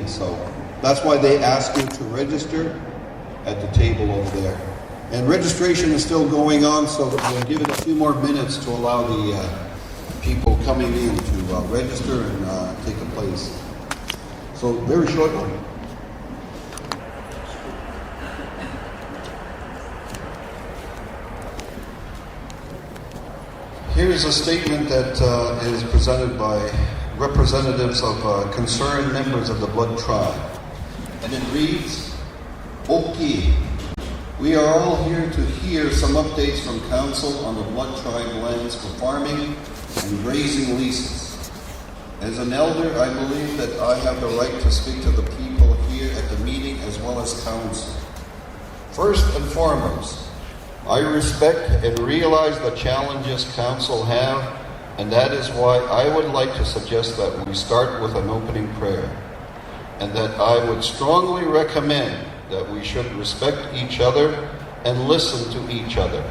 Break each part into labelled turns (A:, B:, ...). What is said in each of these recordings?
A: meeting. So that's why they ask you to register at the table over there. And registration is still going on, so we'll give it a few more minutes to allow the people coming in to register and take a place. So very short one. Here's a statement that is presented by representatives of concerned members of the Blood Tribe. And it reads, "Okay, we are all here to hear some updates from Council on the Blood Tribe lands for farming and grazing leases. As an elder, I believe that I have the right to speak to the people here at the meeting as well as Council. First and foremost, I respect and realize the challenges Council have, and that is why I would like to suggest that we start with an opening prayer, and that I would strongly recommend that we should respect each other and listen to each other.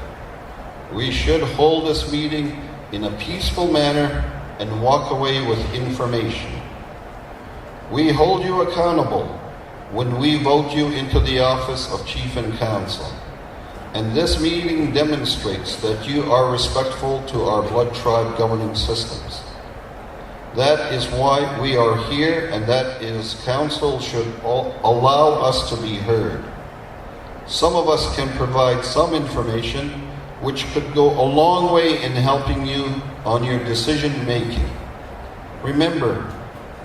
A: We should hold this meeting in a peaceful manner and walk away with information. We hold you accountable when we vote you into the office of Chief and Council. And this meeting demonstrates that you are respectful to our Blood Tribe governing systems. That is why we are here, and that is Council should allow us to be heard. Some of us can provide some information which could go a long way in helping you on your decision making. Remember,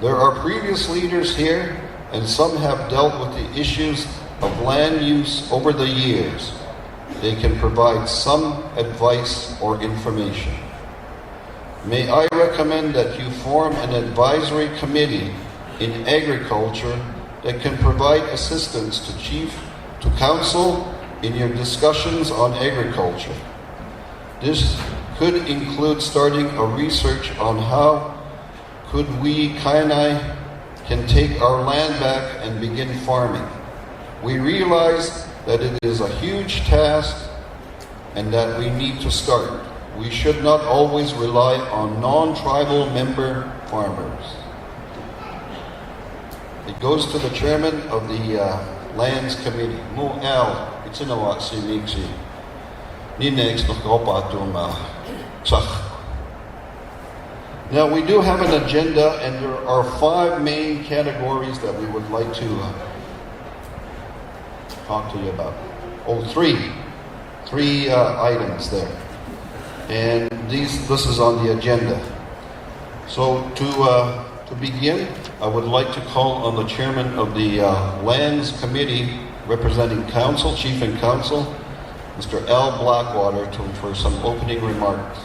A: there are previous leaders here, and some have dealt with the issues of land use over the years. They can provide some advice or information. May I recommend that you form an advisory committee in agriculture that can provide assistance to Council in your discussions on agriculture. This could include starting a research on how could we Kainai can take our land back and begin farming. We realize that it is a huge task and that we need to start. We should not always rely on non-tribal member farmers." It goes to the chairman of the Lands Committee. Mo Al, itinawa si Nixie. Ni next Now we do have an agenda, and there are 5 main categories that we would like to talk to you about. Three items there, and this is on the agenda. So to begin, I would like to call on the chairman of the Lands Committee representing Council, Chief and Council, Mr. Al Blackwater, for some opening remarks.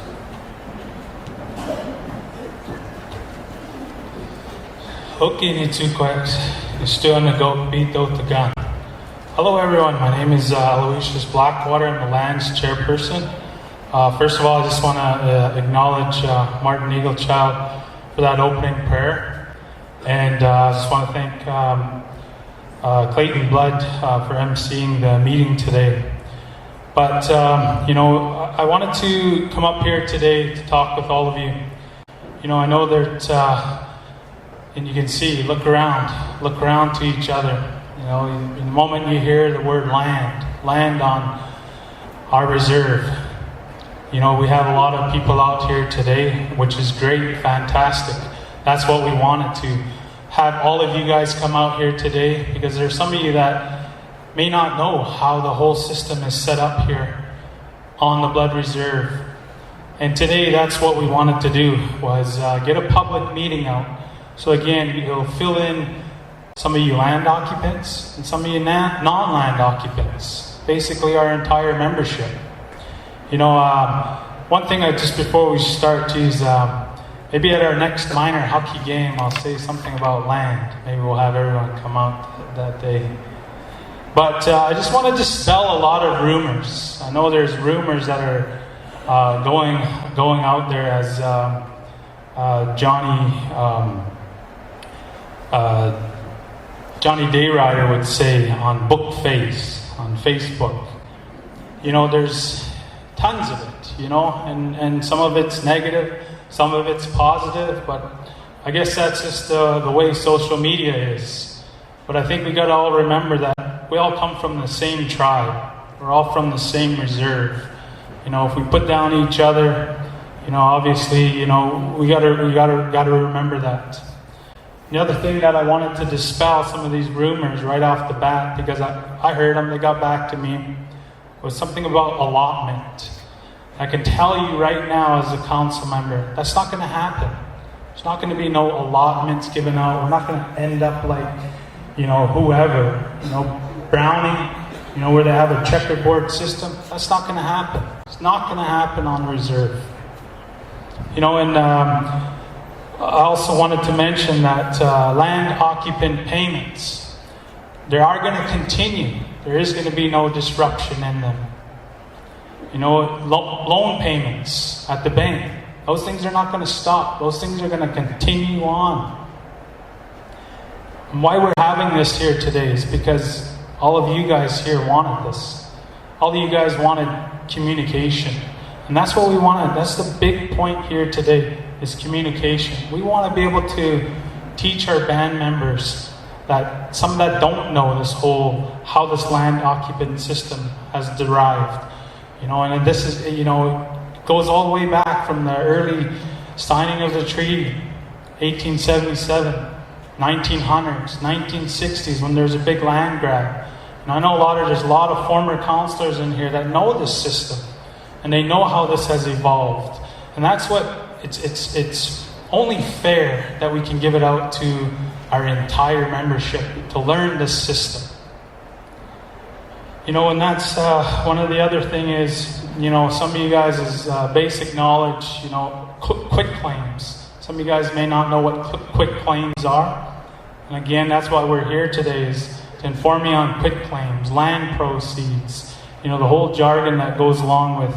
B: Hello everyone, my name is Aloysius Blackwater. I'm the Lands Chairperson. First of all, I just want to acknowledge Martin Eaglechild for that opening prayer. And I just want to thank Clayton Blood for emceeing the meeting today. But, I wanted to come up here today to talk with all of you. I know that, and you can see, look around to each other. In the moment you hear the word land on our reserve, we have a lot of people out here today, which is great, fantastic. That's what we wanted to have all of you guys come out here today, because there's some of you that may not know how the whole system is set up here on the Blood Reserve. And today, that's what we wanted to do, was get a public meeting out. So again, you'll fill in some of you land occupants and some of you non-land occupants. Basically, our entire membership. One thing just before we start is maybe at our next minor hockey game, I'll say something about land. Maybe we'll have everyone come out that day. But I just want to dispel a lot of rumors. I know there's rumors that are going out there, as Johnny Dayrider would say on Bookface, on Facebook. There's tons of it, and some of it's negative, some of it's positive, but I guess that's just the way social media is. But I think we got to all remember that we all come from the same tribe. We're all from the same reserve. You know, if we put down each other, you know, obviously, you know, we gotta remember that. The other thing that I wanted to dispel some of these rumors right off the bat, because I heard them, they got back to me, was something about allotment. I can tell you right now as a council member, that's not going to happen. There's not going to be no allotments given out. We're not going to end up like, you know, whoever, you know, Browning, you know, where they have a checkerboard system. That's not going to happen. It's not going to happen on reserve. You know, and I also wanted to mention that land occupant payments, they are going to continue. There is going to be no disruption in them. You know, loan payments at the bank, those things are not going to stop. Those things are going to continue on. And why we're having this here today is because all of you guys here wanted this. All of you guys wanted communication. And that's what we wanted. That's the big point here today, is communication. We want to be able to teach our band members, that some that don't know this whole, how this land occupant system has derived. You know, and this is, you know, it goes all the way back from the early signing of the treaty, 1877, 1900s, 1960s, when there's a big land grab. And I know there's a lot of former councillors in here that know this system, and they know how this has evolved. And that's what, it's only fair that we can give it out to our entire membership to learn this system. You know, and that's one of the other thing is, you know, some of you guys is basic knowledge, you know, quit claims. Some of you guys may not know what quit claims are. And again, that's why we're here today, is to inform you on quit claims, land proceeds, you know, the whole jargon that goes along with,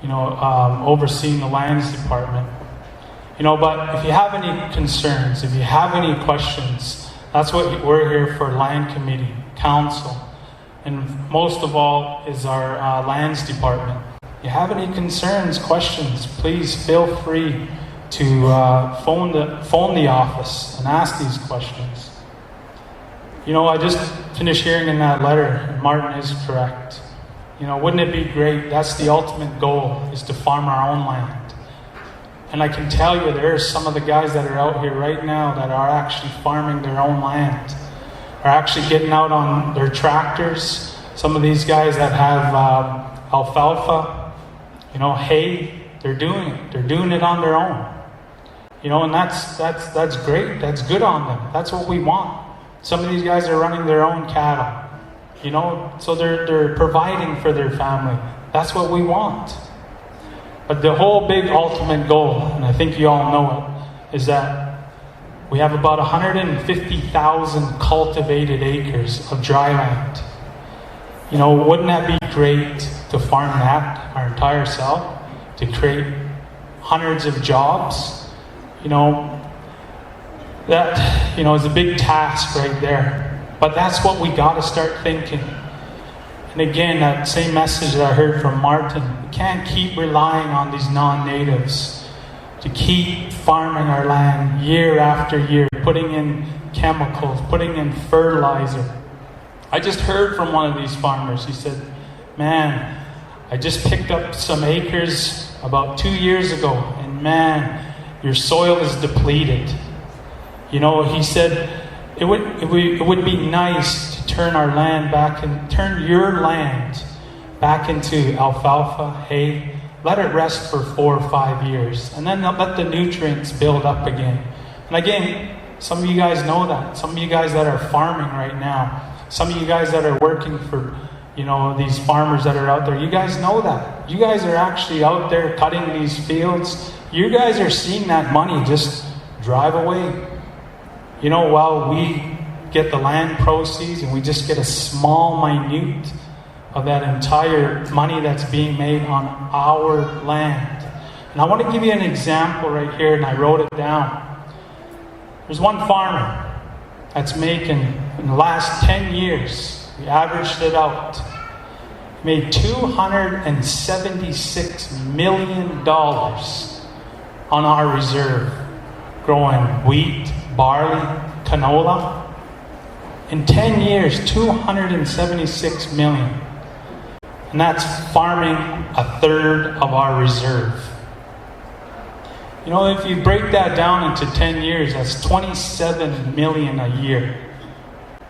B: you know, overseeing the lands department. You know, but if you have any concerns, if you have any questions, that's what we're here for, land committee, council. And most of all is our lands department. If you have any concerns, questions, please feel free to phone the office and ask these questions. You know, I just finished hearing in that letter, and Martin is correct. You know, wouldn't it be great? That's the ultimate goal, is to farm our own land. And I can tell you, there are some of the guys that are out here right now that are actually farming their own land, are actually getting out on their tractors. Some of these guys that have alfalfa, you know, hay, they're doing it. They're doing it on their own. You know, and that's great. That's good on them. That's what we want. Some of these guys are running their own cattle. You know, so they're providing for their family. That's what we want. But the whole big ultimate goal, and I think you all know it, is that we have about 150,000 cultivated acres of dry land. You know, wouldn't that be great to farm that our entire self, to create hundreds of jobs? You know, that, you know, is a big task right there. But that's what we got to start thinking. And again, that same message that I heard from Martin, we can't keep relying on these non-natives to keep farming our land year after year, putting in chemicals, putting in fertilizer. I just heard from one of these farmers. He said, man, I just picked up some acres about 2 years ago, and man, your soil is depleted. You know, he said, it would be nice to turn our land back and turn your land back into alfalfa, hay. Let it rest for 4 or 5 years, and then let the nutrients build up again. And again, some of you guys know that. Some of you guys that are farming right now, some of you guys that are working for, you know, these farmers that are out there, you guys know that. You guys are actually out there cutting these fields. You guys are seeing that money just drive away. You know, while we get the land proceeds and we just get a small minute of that entire money that's being made on our land. And I want to give you an example right here, and I wrote it down. There's one farmer that's making, in the last 10 years, we averaged it out, made $276 million on our reserve, growing wheat, barley, canola. In 10 years, 276 million. And that's farming a third of our reserve. You know, if you break that down into 10 years, that's 27 million a year.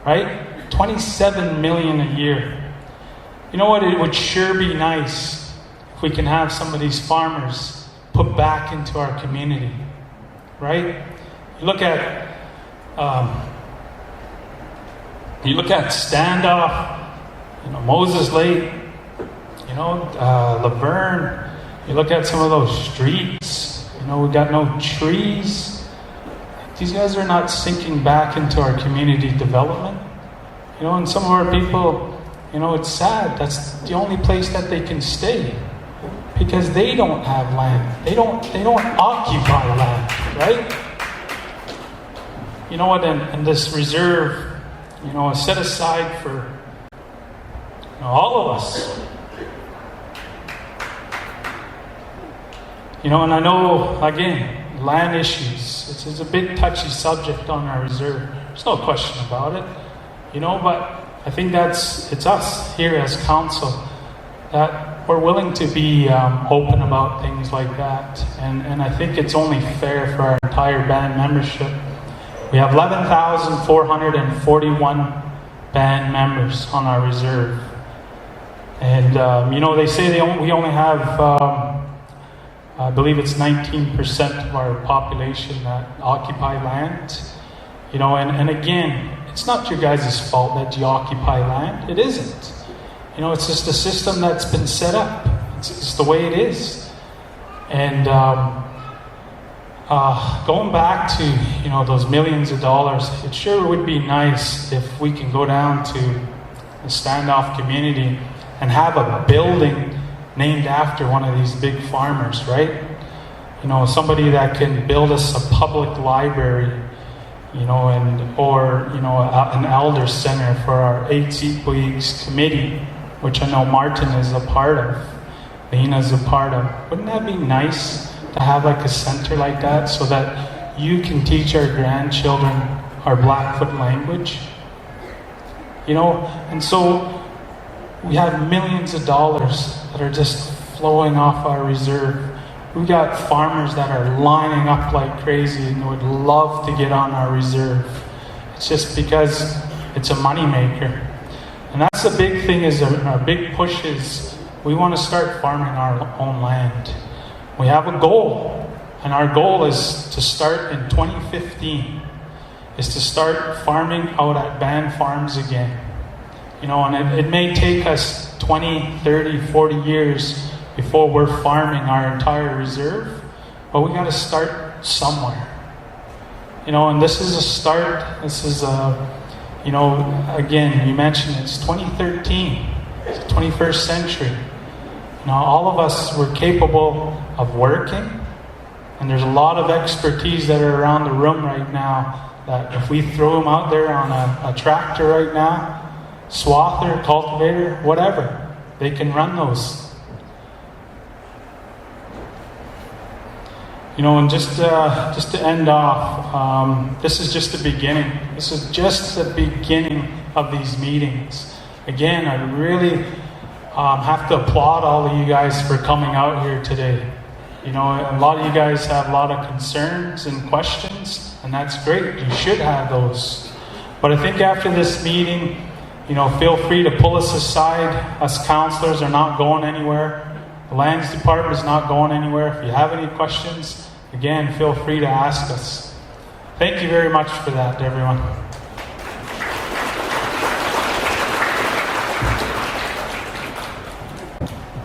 B: Right? 27 million a year. You know what? It would sure be nice if we can have some of these farmers put back into our community. Right? You look at Standoff, you know, Moses Lake, you know, Laverne. You look at some of those streets, you know, we got no trees. These guys are not sinking back into our community development. You know, and some of our people, you know, it's sad. That's the only place that they can stay because they don't have land. They don't occupy land, right? You know what? And this reserve, you know, is set aside for, you know, all of us. You know, and I know, again, land issues. It's a big touchy subject on our reserve. There's no question about it. You know, but I think it's us here as council that we're willing to be open about things like that. And I think it's only fair for our entire band membership. We have 11,441 band members on our reserve. And, you know, they say we only have, I believe it's 19% of our population that occupy land. You know, and again, it's not your guys' fault that you occupy land. It isn't. You know, it's just a system that's been set up. It's the way it is. And going back to, you know, those millions of dollars, it sure would be nice if we can go down to the Standoff community and have a building named after one of these big farmers, right? You know, somebody that can build us a public library, you know, or you know, an elder center for our Eight-Weeks committee, which I know Martin is a part of, Lena's a part of. Wouldn't that be nice to have like a center like that so that you can teach our grandchildren our Blackfoot language? You know, and so we have millions of dollars that are just flowing off our reserve. We got farmers that are lining up like crazy and would love to get on our reserve. It's just because it's a money maker. And that's the big thing, is our big push is we want to start farming our own land. We have a goal, and our goal is to start in 2015, is to start farming out at band farms again. You know, and it may take us 20, 30, 40 years before we're farming our entire reserve, but we got to start somewhere. You know, and this is a start. This is you know, again, you mentioned it's 2013, it's the 21st century. You know, all of us were capable of working, and there's a lot of expertise that are around the room right now that if we throw them out there on a tractor right now, swather, cultivator, whatever, they can run those. You know, and just to end off, this is just the beginning. This is just the beginning of these meetings. Again, I really have to applaud all of you guys for coming out here today. You know, a lot of you guys have a lot of concerns and questions, and that's great. You should have those. But I think after this meeting, you know, feel free to pull us aside. Us councillors are not going anywhere. The lands department is not going anywhere. If you have any questions, again, feel free to ask us. Thank you very much for that, everyone.